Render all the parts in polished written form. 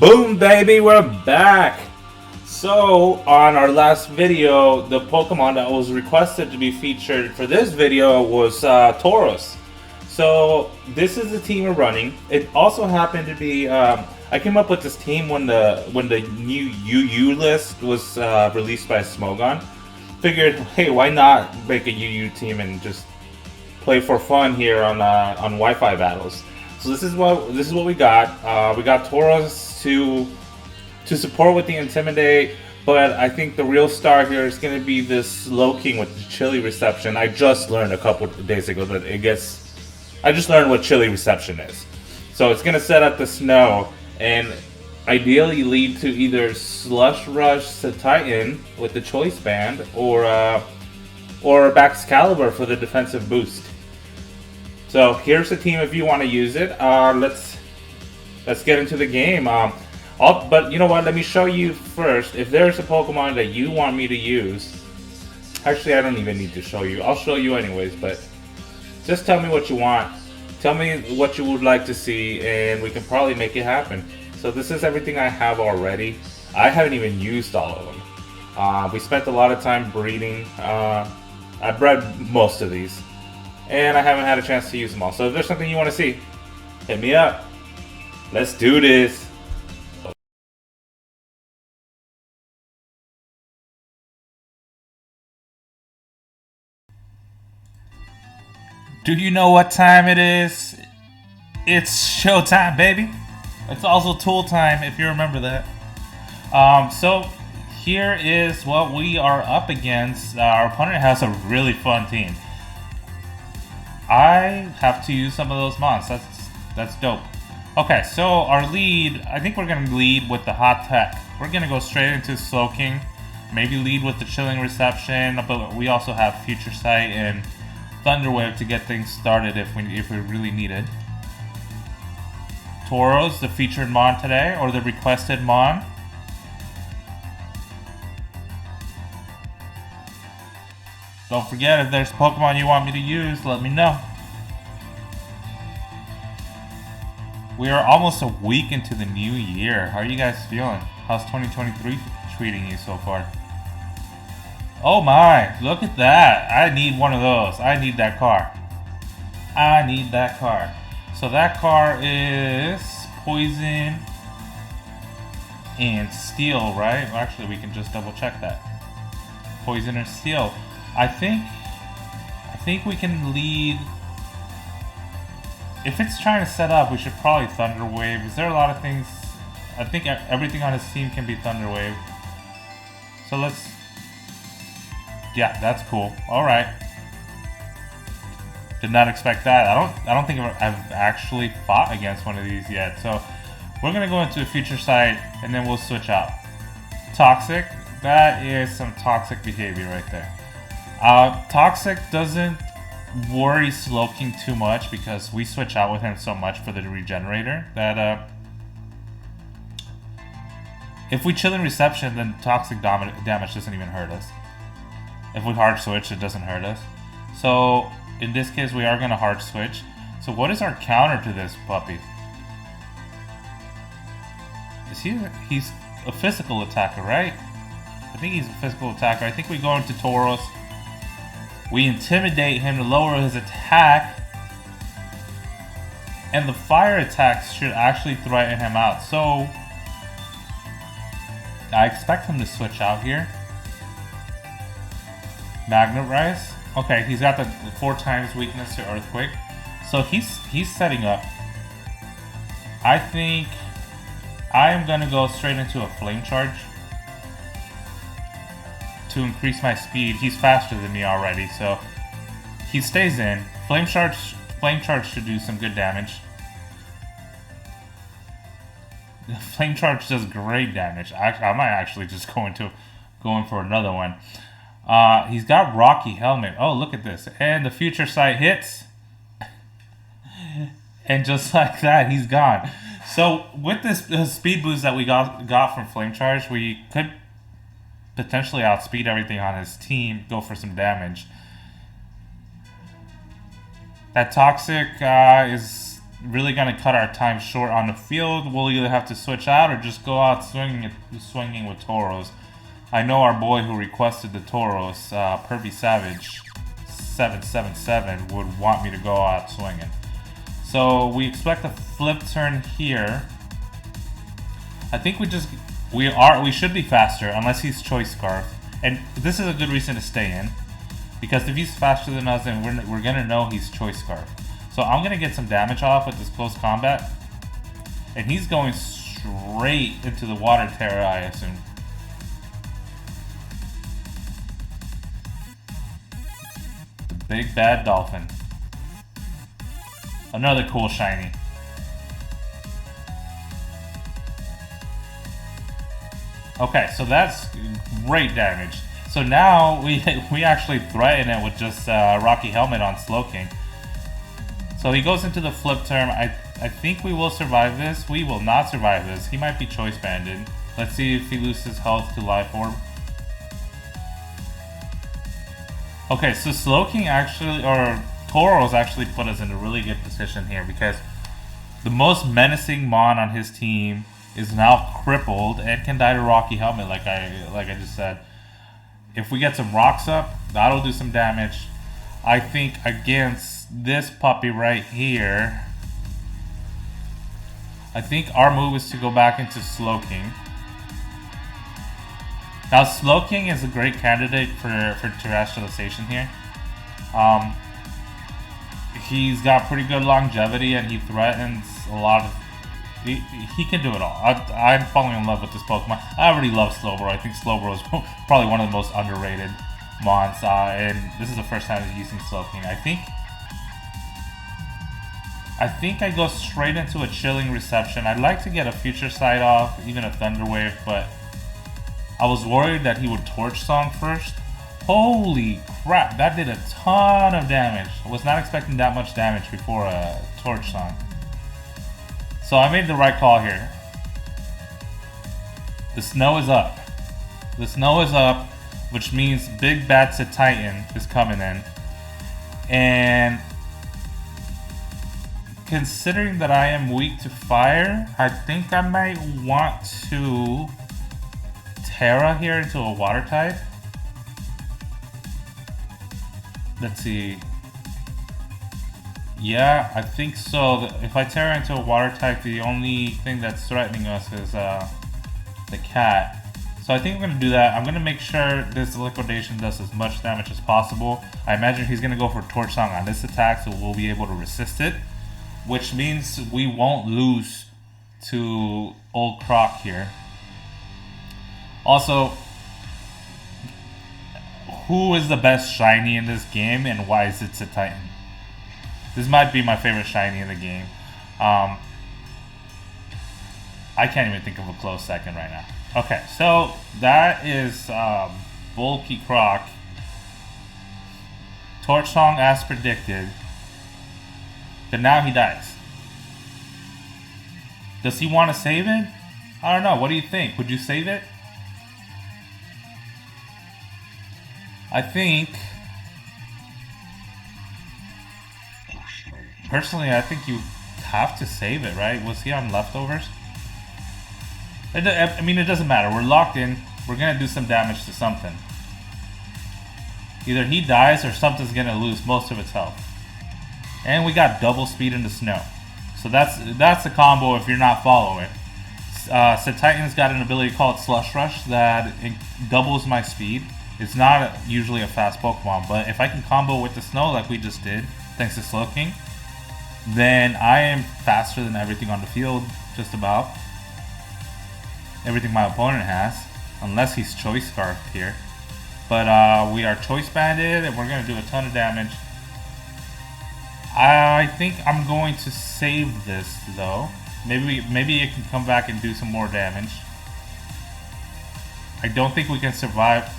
Boom, baby, we're back. So, on our last video, the Pokemon that was requested to be featured for this video was Tauros. So, this is the team we're running. It also happened to be, I came up with this team when the new UU list was released by Smogon. Figured, hey, why not make a UU team and just play for fun here on Wi-Fi battles. So this is what we got. We got Tauros to support with the Intimidate, but I think the real star here is going to be this Slowking with the Chili Reception. I just learned a couple of days ago that I just learned what Chili Reception is. So it's going to set up the snow and ideally lead to either Slush Rush to Titan with the Choice Band or Baxcalibur for the defensive boost. So here's the team if you want to use it. Let's get into the game. But you know what? Let me show you first. If there's a Pokemon that you want me to use, actually I don't even need to show you. I'll show you anyways. But just tell me what you want. Tell me what you would like to see, and we can probably make it happen. So this is everything I have already. I haven't even used all of them. We spent a lot of time breeding. I bred most of these, and I haven't had a chance to use them all. So if there's something you want to see, hit me up. Let's do this. Do you know what time it is? It's showtime, baby. It's also tool time, if you remember that. So here is what we are up against. Our opponent has a really fun team. I have to use some of those mons. That's dope. Okay, so our lead, I think we're gonna lead with the hot tech. We're gonna go straight into Slowking, maybe lead with the Chilling Reception, but we also have Future Sight and Thunder Wave to get things started if we really need it. Tauros, the featured mon today, or the requested mon. Don't forget, if there's Pokemon you want me to use, let me know. We are almost a week into the new year. How are you guys feeling? How's 2023 treating you so far? Oh my, look at that. I need one of those. I need that car. I need that car. So that car is Poison and Steel, right? Actually, we can just double check that. Poison or Steel. I think we can lead. If it's trying to set up, we should probably Thunder Wave. Is there a lot of things? I think everything on his team can be Thunder Wave. So let's. Yeah, that's cool. All right. Did not expect that. I don't think I've actually fought against one of these yet. So we're gonna go into a Future Sight and then we'll switch out. Toxic. That is some toxic behavior right there. Toxic doesn't worry Slowking too much because we switch out with him so much for the regenerator that if we chill in reception, then toxic damage doesn't even hurt us. If we hard switch, it doesn't hurt us. So in this case, we are going to hard switch. So what is our counter to this puppy? He's a physical attacker, right? I think he's a physical attacker. I think we go into Tauros. We intimidate him to lower his attack. And the fire attacks should actually threaten him out. So I expect him to switch out here. Magnet Rise. Okay, he's got the 4 times weakness to Earthquake. So he's setting up. I think I am gonna go straight into a Flame Charge to increase my speed. He's faster than me already, so he stays in. Flame Charge should do some good damage. Flame Charge does great damage. I might actually just go in for another one. He's got Rocky Helmet. Oh, look at this. And the Future Sight hits. And just like that, he's gone. So with this speed boost that we got from Flame Charge, we could potentially outspeed everything on his team, go for some damage. That Toxic is really gonna cut our time short on the field. We'll either have to switch out or just go out swinging with Tauros. I know our boy who requested the Tauros, Pervy Savage 777, would want me to go out swinging. So we expect a flip turn here. I think we should be faster unless he's Choice Scarf, and this is a good reason to stay in, because if he's faster than us, then we're gonna know he's Choice Scarf. So I'm gonna get some damage off with this close combat, and he's going straight into the Water Terror, I assume. The big bad dolphin. Another cool shiny. Okay, so that's great damage. So now we actually threaten it with just Rocky Helmet on Slowking. So he goes into the flip turn. I think we will survive this. We will not survive this. He might be choice banded. Let's see if he loses health to Life Orb. Okay, so Slowking actually, or Tauros actually put us in a really good position here, because the most menacing Mon on his team is now crippled and can die to Rocky Helmet, like I just said. If we get some rocks up, that'll do some damage. I think against this puppy right here, I think our move is to go back into Slowking. Now Slowking is a great candidate for terrestrialization here. He's got pretty good longevity and he threatens a lot of... He can do it all. I'm falling in love with this Pokemon. I already love Slowbro. I think Slowbro is probably one of the most underrated Mons, and this is the first time I'm using Slowking. I think I go straight into a Chilling Reception. I'd like to get a Future Sight off, even a Thunder Wave, but I was worried that he would Torch Song first. Holy crap, that did a ton of damage. I was not expecting that much damage before a Torch Song. So I made the right call here. The snow is up. The snow is up, which means Big Bad Titan is coming in. And considering that I am weak to fire, I think I might want to Terra here into a water type. Let's see. Yeah, I think so. If I Terra into a water type, the only thing that's threatening us is the cat. So I think I'm going to do that. I'm going to make sure this liquidation does as much damage as possible. I imagine he's going to go for Torch Song on this attack, so we'll be able to resist it, which means we won't lose to Old Croc here. Also, who is the best shiny in this game, and why is it Titan? This might be my favorite shiny in the game. I can't even think of a close second right now. Okay, so that is Bulky Croc. Torch Song as predicted. But now he dies. Does he want to save it? I don't know. What do you think? Would you save it? I think... Personally, I think you have to save it, right? Was he on leftovers? I mean, it doesn't matter. We're locked in. We're going to do some damage to something. Either he dies or something's going to lose most of its health. And we got double speed in the snow. So that's a combo if you're not following. Titan's got an ability called Slush Rush that doubles my speed. It's not usually a fast Pokemon, but if I can combo with the snow like we just did, thanks to Slowking, then I am faster than everything on the field, just about. Everything my opponent has, unless he's Choice Scarfed here. But we are Choice Banded, and we're going to do a ton of damage. I think I'm going to save this, though. Maybe it can come back and do some more damage. I don't think we can survive.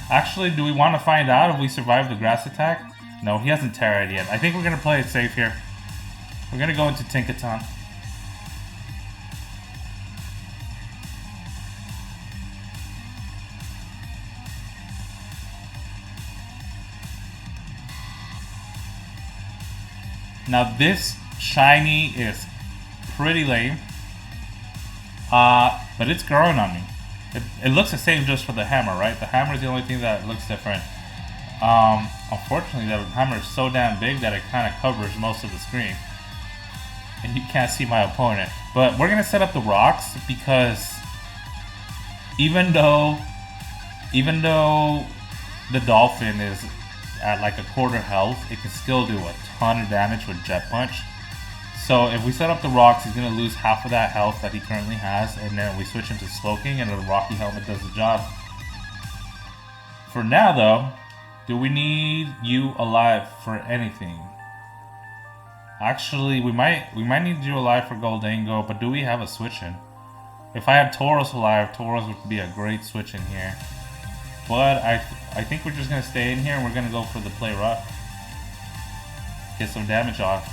Actually, do we want to find out if we survive the grass attack? No, he hasn't Terra'd yet. I think we're going to play it safe here. We're going to go into Tinkaton. Now this shiny is pretty lame, but it's growing on me. It looks the same just for the hammer, right? The hammer is the only thing that looks different. Unfortunately, the hammer is so damn big that it kind of covers most of the screen, and you can't see my opponent. But we're gonna set up the rocks because even though the dolphin is at like a quarter health, it can still do a ton of damage with Jet Punch. So if we set up the rocks, he's going to lose half of that health that he currently has, and then we switch into Slowking and the Rocky Helmet does the job. For now though, do we need you alive for anything? Actually, we might need you alive for Goldango, but do we have a switch in? If I had Tauros alive, Tauros would be a great switch in here. But I think we're just going to stay in here and we're going to go for the play rough. Get some damage off.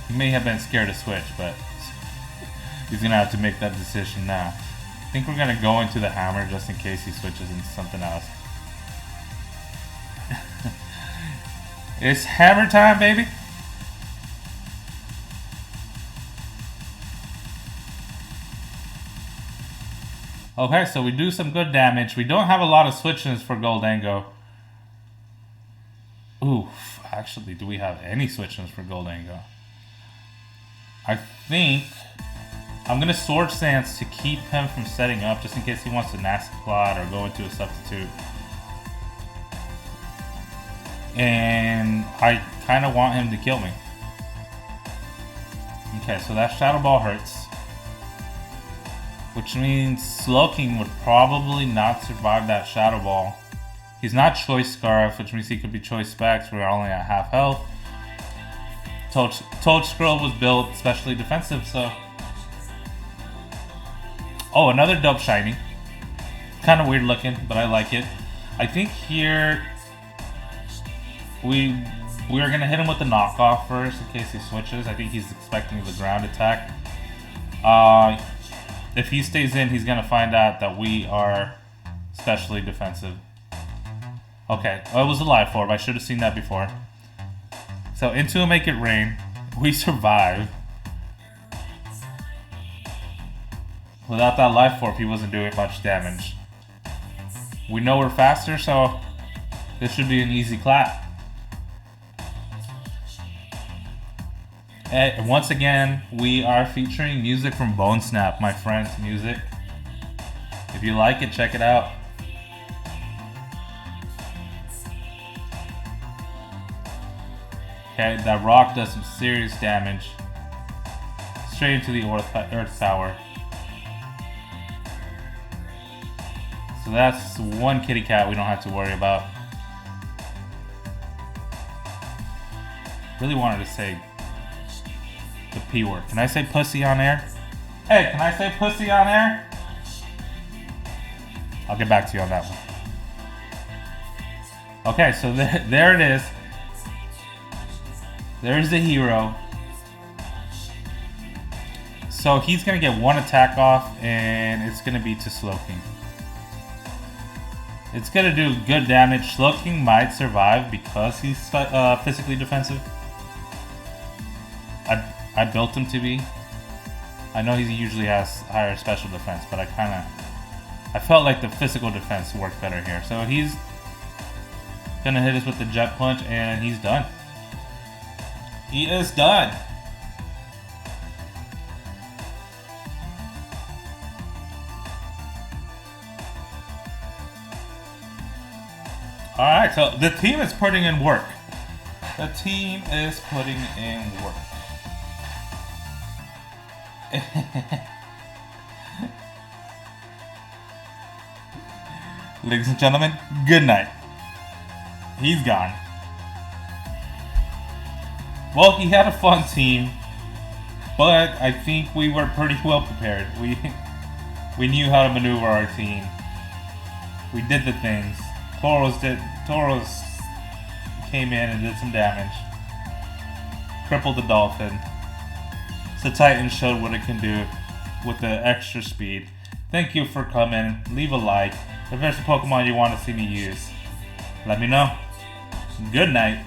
He may have been scared to switch, but he's going to have to make that decision now. I think we're going to go into the hammer just in case he switches into something else. It's hammer time, baby! Okay, so we do some good damage. We don't have a lot of switch-ins for Goldango. Oof, actually, do we have any switch-ins for Goldango? I think I'm going to Sword Stance to keep him from setting up, just in case he wants to Nasty Plot or go into a substitute. And I kind of want him to kill me. Okay, so that Shadow Ball hurts. Which means Slowking would probably not survive that Shadow Ball. He's not Choice Scarf, which means he could be Choice Specs. We're only at half health. Toad Scroll was built especially defensive, so... Oh, another Dope Shiny. Kind of weird looking, but I like it. I think here... We are going to hit him with the knockoff first in case he switches. I think he's expecting the ground attack. If he stays in, he's going to find out that we are specially defensive. Okay, oh, it was a live orb. I should have seen that before. So into a Make It Rain. We survive. Without that life orb, he wasn't doing much damage. We know we're faster, so this should be an easy clap. And once again, we are featuring music from Bone Snap, my friend's music. If you like it, check it out. Okay, that rock does some serious damage. Straight into the Earth Tower. So that's one kitty cat we don't have to worry about. Really wanted to say the P word. Can I say pussy on air? Hey, can I say pussy on air? I'll get back to you on that one. Okay, so there it is. There's the hero. So he's going to get one attack off, and it's going to be to Slowking. It's going to do good damage. Slowking might survive because he's physically defensive. I built him to be. I know he usually has higher special defense, but I felt like the physical defense worked better here. So he's going to hit us with the Jet Punch, and he's done. He is done. Alright, so the team is putting in work. The team is putting in work. Ladies and gentlemen, good night. He's gone. Well, he had a fun team, but I think we were pretty well prepared. We knew how to maneuver our team. We did the things. Tauros came in and did some damage. Crippled the Dolphin. So Titan showed what it can do with the extra speed. Thank you for coming. Leave a like. If there's a Pokemon you want to see me use, let me know. Good night.